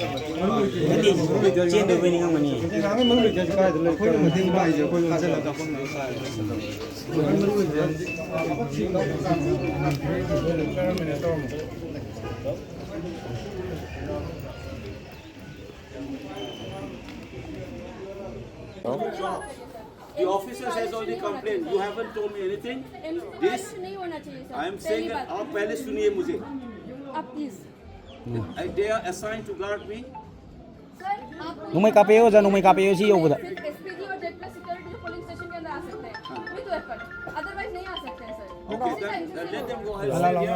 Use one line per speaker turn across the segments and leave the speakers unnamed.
Change the winning of money.
The officers has already complained. You haven't told me anything. This I am saying that our palace to name mujhe. They are assigned to guard me.
Nung may kape ho, nung may kape ho siya ubuda.
SPD और Z plus security police station के अंदर आ सकते हैं with weapon otherwise नहीं आ सकते हैं sir
Okay, then let them go ahead.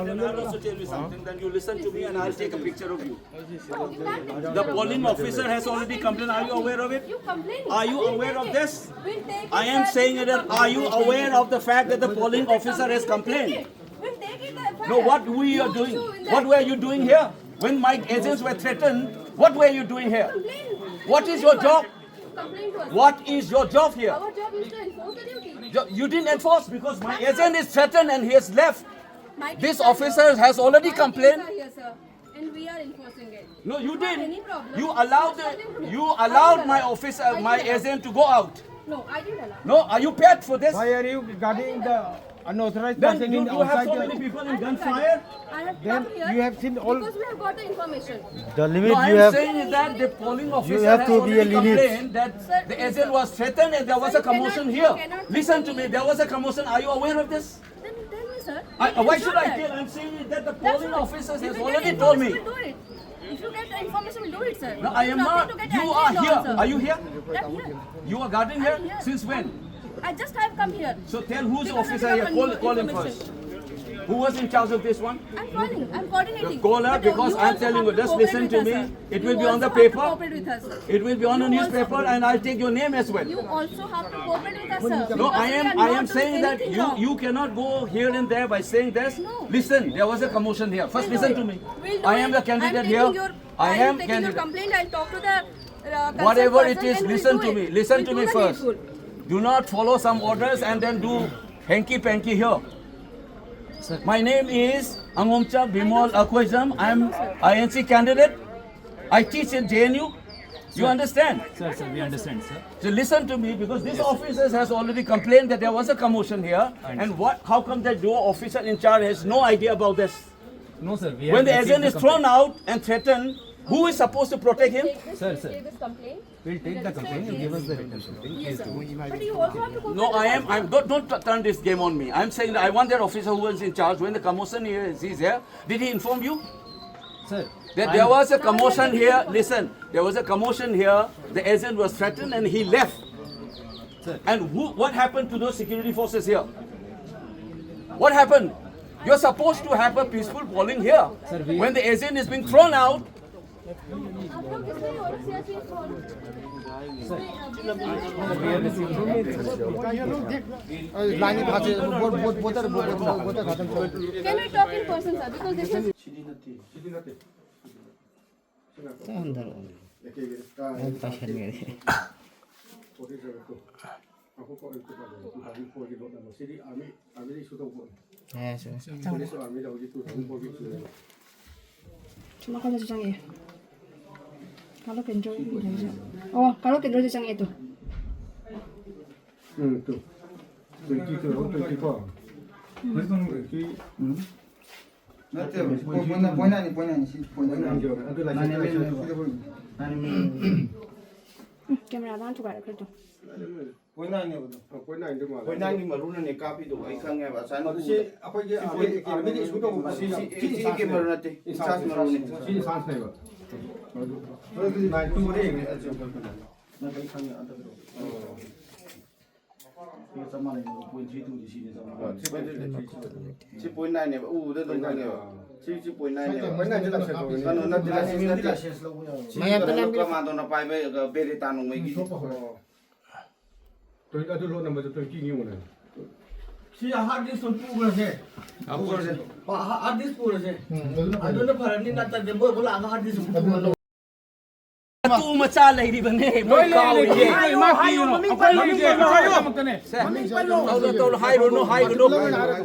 Then I'll also tell you something. Then you listen to me and I'll take a picture of you. The polling officer has already complained. Are you aware of it? Are you aware of this? I am saying that. Are you aware of the fact that the polling officer has complained? No, what we are doing? What were you doing here? When my agents were threatened, what were you doing here? What is your job? What is your job here?
Our job is to enforce the duty.
You didn't enforce because my agent is threatened and he has left. This officer has already complained.
Here, sir, and we are enforcing it.
No, you didn't.
Any problem?
You allowed my officer, my agent to go out.
No, I didn't allow.
No, are you paid for this?
Why are you guarding the unauthorized
Then
person
you
in
have
outside
so many
the...
people in gunfire.
I have
Then
come here
you have seen all...
because we have got the information.
The limit
No, I
you
am
have...
saying is that the polling officer
have
has
to be a
already
limit.
complained that the agent was threatened and there was a commotion here. Listen to me, there was a commotion. Are you aware of this?
Then tell me, sir.
Why should I tell? I'm saying is that the polling officers has already told me.
We'll do it. If you get the information, we'll do it, sir.
No, I am not. You are here. Are you here?
I'm here.
You are guarding here?
I'm here.
Since when?
I just have come here.
So tell who's the
Because
officer
I
here.
have
Call him
information.
first. Who was in charge of this one?
I'm calling. I'm coordinating.
Call her
But,
because
you
I'm
also
telling
have
you.
to
Just
cooperate
listen
with
to
us,
me.
sir.
It
You
will be on the
also have to
paper.
cooperate with us.
It will be on the
You also-
newspaper and I'll take your name as well.
You also have to cooperate with us, sir.
No,
Because
I
we
am
are not doing
saying that
anything wrong.
you cannot go here and there by saying this.
No.
Listen, there was a commotion here. First
We'll do
listen
it.
to me.
We'll do
I am
it.
the candidate
I'm
here.
taking your-
I am
taking your
candidate.
complaint. I'll talk to the concerned
Whatever it
person
is,
and we'll
listen
do
to
it.
me. Listen
We'll
to
do
me
the
first.
needful.
Do not follow some orders and then do hanky-panky here. My name is Angomcha Bimol Akwajam. I am INC candidate. I teach in JNU. You understand?
Sir, we understand, sir.
So listen to me because this officer has already complained that there was a commotion here. And what? How come that your officer in charge has no idea about this?
No, sir. We
When the
have received
agent is
complaint.
thrown out and threatened, who is supposed to protect him?
Sir.
Take this complaint.
We'll take the complaint and give us the written complaint.
Yes, sir. But you also have to cooperate
No, I
with us.
am. Don't turn this game on me. I'm saying that I want that officer who was in charge when the commotion is here. Did he inform you
Sir,
that there was a commotion here? Listen, there was a commotion here. The agent was threatened and he left.
Sir.
And what happened to those security forces here? What happened? You're supposed to have a peaceful polling here.
Sir,
When the agent is being thrown out,
Can we talk in person, sir? Because this is
Cuma kalau susang ya. Kalau kendro itu saja. Oh, kalau kendro susang itu.
tuh. 24.
Kamera bang tukar kerja.
tu macha lady bane. Moi kau ye. Tol hai ro no hai ro.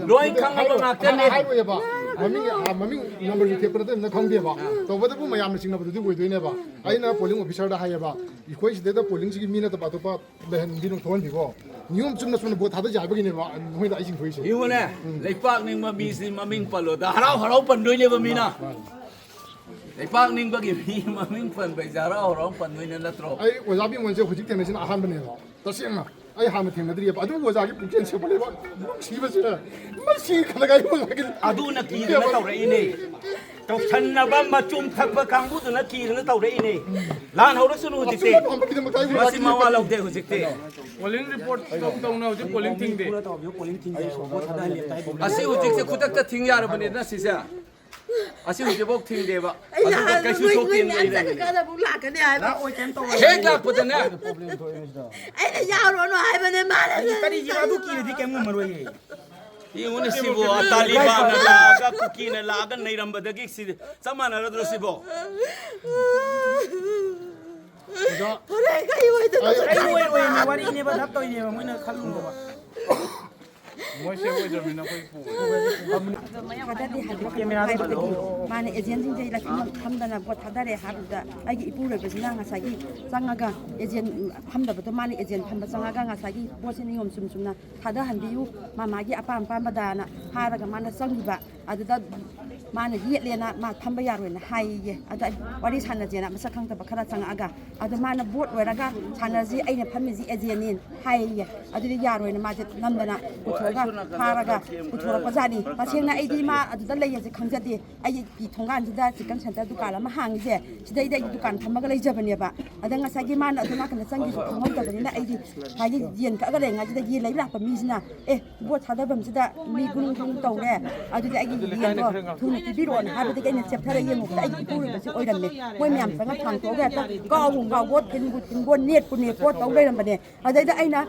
Loin khang alo nak ne.
maming number you keep na khang de ba to ba bu mayam sing na bu du doi ne ba ai na polling officer da hai ba ikoi si da polling si mi na ta ba to pa ben bi no thon bi ko nium chum na sun bo tha da ja ba gi ne ba hoi da ising phoi si
you ne lai pak ning ma mi si maming palo da harau pan doi ne ba mi na lai pak ning ba gi mi maming pan bai ja harau pan doi ne na tro
ai oja bi mon se hujik te na sin ahan ba ne ba ta siang na ai ha ma thing na dri ba adu oja gi puken se ba le ba si ba si ma si khana ga yo ga
adu na ki na tau re ni tau chan na ba ma chum thak ba kang bu na ki na tau re ni lan ho ra sunu ji te ma si ma wa lo de hu ji te
polling report tong na hujik polling thing de
asi hu ji se khudak ta thing ya ra bane na si sa asi hu ji bok thing de ba adu ka kai su so kin ni re ni
cái đó cũng là cái này ai bảo ôi chém tôi
he la pu ta na
ấy là giao rồi nó ai bên đây mà đấy
cái gì mà tôi kia thì kem ngầm rồi
ये उन्हें सिबो तालिबान लागा cookie ने लागा नहीं रंब दगी सिद समान रद्र सिबो
अरे कहीं वही तो
cái này वारी này bắt tôi này mà mới nó khăn luôn rồi
moi se wo jami na koi pu
kada di hadu mane agent jing jai la hamdana bo thadare haruda agi ipure besina ngasagi sangaga agent hamda bo mane agent hamba sangaga ngasagi bo sini ngom sum sumna thada handiyu mamagi apam pam badana haraga mana sangiba aduda mana yelena ma thamba yarwena haiye ada wari sana jena masak khang ta bakara sangaga adu mana bot weraga sana ji aina phamizi agent nin haiye adu yarwena ma je namdana putoga haraga putora pajani pasengna aidi ma aduda leye je khangjade ai ki thongan jida chicken center dukan ama hangje sidai dai dukan thamaga leijabane ba adanga sagi man aduna kana sangi thongom ta bani na aidi haji yen ka ga lenga jida gi leibra pa misna bo thada bam jida mi gunung thong tawre aduda ai yen ko thun ti biron habide kai ne chapthara yen mo ai puri ba si oiram me moi myam sanga thang to ga ta ko hung ga wot kin bon net ku ne ko taw leiram bane adai da aina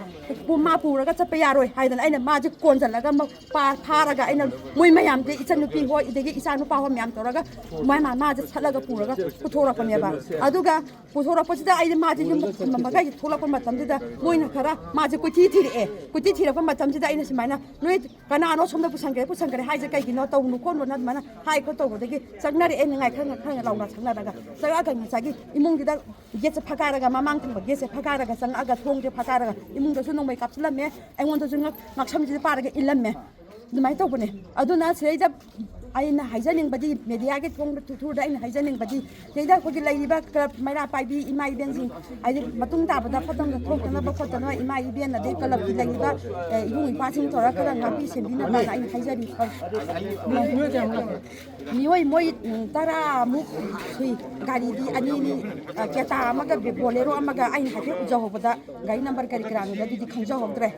pu ma pu ra ga chapa yaroi haidan aina ma ji kon jan laga ma pa tharaga aina moi mayam de isan nupi hoi idegi isan nu pa ho myam toraga mai ma je chalaga puraga puthora pa meba aduga puthora pa sida ai ma je yum ma ga ji thola pa matam sida moi na khara ma je kuti thira pa matam sida aina simaina noi kana no somda pusangre hai je kai gi no taw nu kon na mana hai ko taw degi sagnari en ngai khang launa sangna daga saga ga sagi imung gi da ge se phakaraga mamang thang ba ge se phakaraga sang aga thong je phakaraga imung da su nong mai kapsla me ai won da su ngak sam ji pa ga ilam me dumai to bune aduna seida aina haijaning badi media ge thong thu da aina haijaning badi seida ko gi laiba maira pai bi imai benjing ai matung ta bada phatang da thok na ba khotana imai ben na de kalab gi laiba yung ipa sing thora kala ngapi sembina ba aina haijari nioi moi tara mu sui gari di ani ni keta amaga be bolero amaga aina hafe ujaho bada gari number kari kranu da di khangja hodre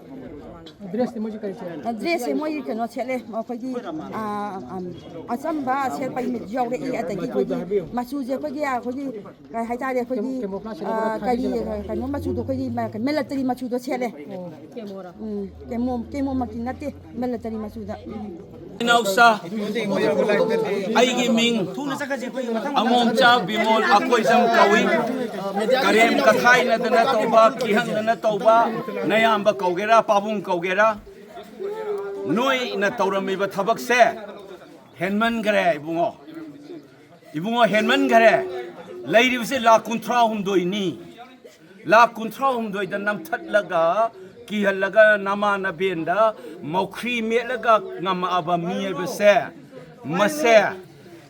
dress moi kano chele ko gi asamba chel pai mi jawre I atagi ko gi machu je ko gi hai ta de ko gi kari kano machu do ko gi military machu do chele kemo makinate military machu da
Nausa aigi ming amom cha bimol akoi jam kawi karem kathai na dana toba kihang na toba nayam ba kaugera pabung kaugera noi na taurami ba thabak se henman gare ibungo henman gare lairi se la kuntra hum doi ni la kuntra hum doi da nam that laga ki halaga nama na benda maukhri me laga ngam aba miel bese mase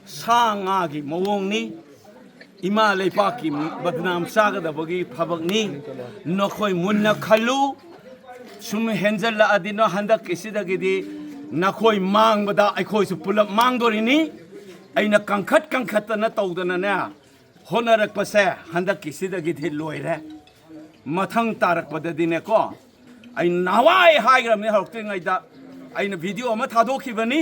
sanga gi mawong ni ima leipa ki badnam saga da bagi phabak ni nokhoi munna khalu sum henjal la adino handa kisida gi di nakhoi mang bada aikhoi su pulap mang dori ni aina kangkhat na tawdana na honarak pase handa kisida gi di loire mathang tarak padadi ne ko ai nawai haigram ne hokte ngai da aina video ma thadokibani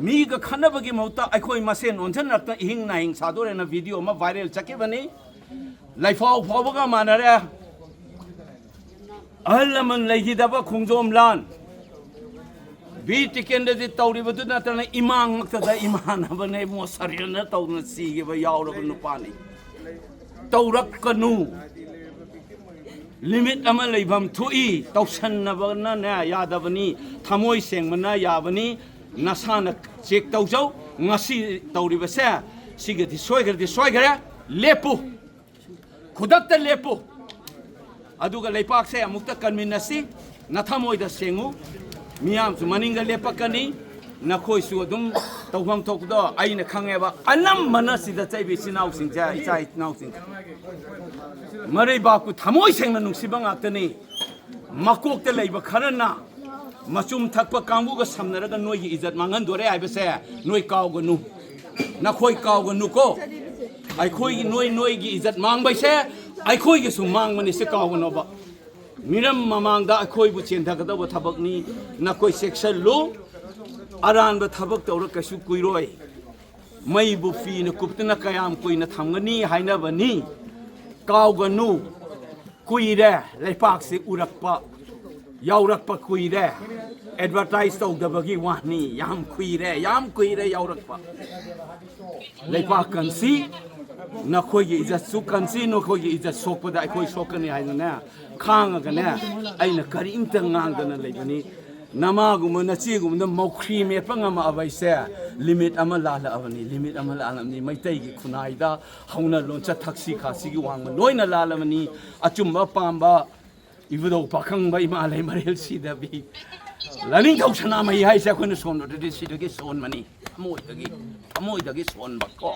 mi ga khanabagi mauta aikhoi masen onjan rakta hing na hing sadore na video ma viral chakibani laifau phawaga manare alaman laigidaba khungjom lan bi tikende di tawri badu na tana imang makta da imana bane mo sarina tawna sige ba yawra nu pani tawrak kanu limit ama leibam thui tawsan na bana na yadabani thamoi sengmana yabani nasana check tawjau ngasi tawriba se sigati soigare lepu khudakta lepu aduga leipak se amukta kanminasi nathamoida sengu miyam su maninga lepakani nakhoi su adum tawham thokdo aina khangeba anam manasida chaibi sinau singja ichai nau sing marai ba ku thamoi sengna nungsibang aktani makok te leiba kharana machum thakpa kangbu ga samnaraga noi gi izat mangan dore ai bese noi kaw ga nu nakhoi kaw ga nu ko ai khoi gi noi gi izat mang bai se ai khoi gi su mang mani se kaw ga no ba miram mamang da ai khoi bu chen thak da ba thabak ni nakhoi section lu aran ba thabak tawra kasu kuiroi mai bu fi na kuptana kayam kuina thamgani haina bani kaw ga nu kuire leipak se urakpa yaurakpa kuire advertise tawdabagi wahni yam kuire yaurakpa leipak kansi nakhoi gi izat su kansi nakhoi gi izat sokpada ai khoi sokani haina na khanga ne aina karim ta ngangdana leibani namagum na chigum na mokri me pangama abaise limit ama lala avani maitai gi khunaida hauna loncha thaksi khasi gi wangma loina lalamani achumba pamba ibudo pakhang bai ma lai marel sida bi laning thauchana mai hai sa khone son de sida gi son mani amoi dagi son ba ko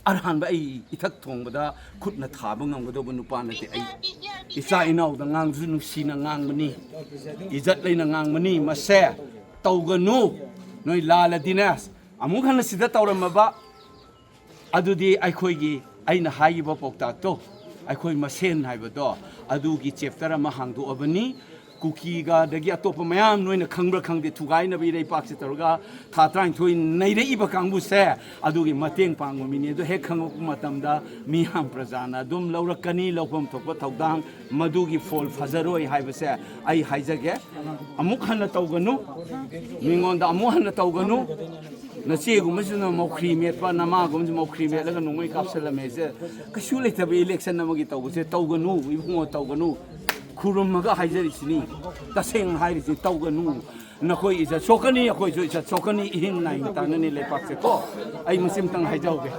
arhan ba ai ithak thong bada khutna thaba ngam godo bu nupa na te ai isa inau da ngang zu nu sina ngang mani izat leina ngang mani mase tawganu noi lala dinas amuk han sida tawram ba adudi ai khoi gi aina hai ba pokta to ai khoi masen hai ba do adu gi chapter ma hangdu abani kuki ga dagi atop mayam noina khangbra khangde thugai na bi rei pak se targa tha train thoi nei rei ba kangbu se adu gi mateng pangmu mini do he khangu matam da mi ham prajana dum laurakani lopam thokpa thaudang madu gi fol fazaroi hai ba se ai haijage amuk hana tawganu mingon da amu hana tawganu na che gu masuna mokri met pa nama gu mokri met la ga nongoi kapsala me se kashu le tabe election na magi tawgu se tawganu ibungo tawganu kurum maga haijari sini taseng hairi si tawganu na koi isa sokani koi jo isa sokani ihin nai tanani le pak se ko ai musim tang haijau be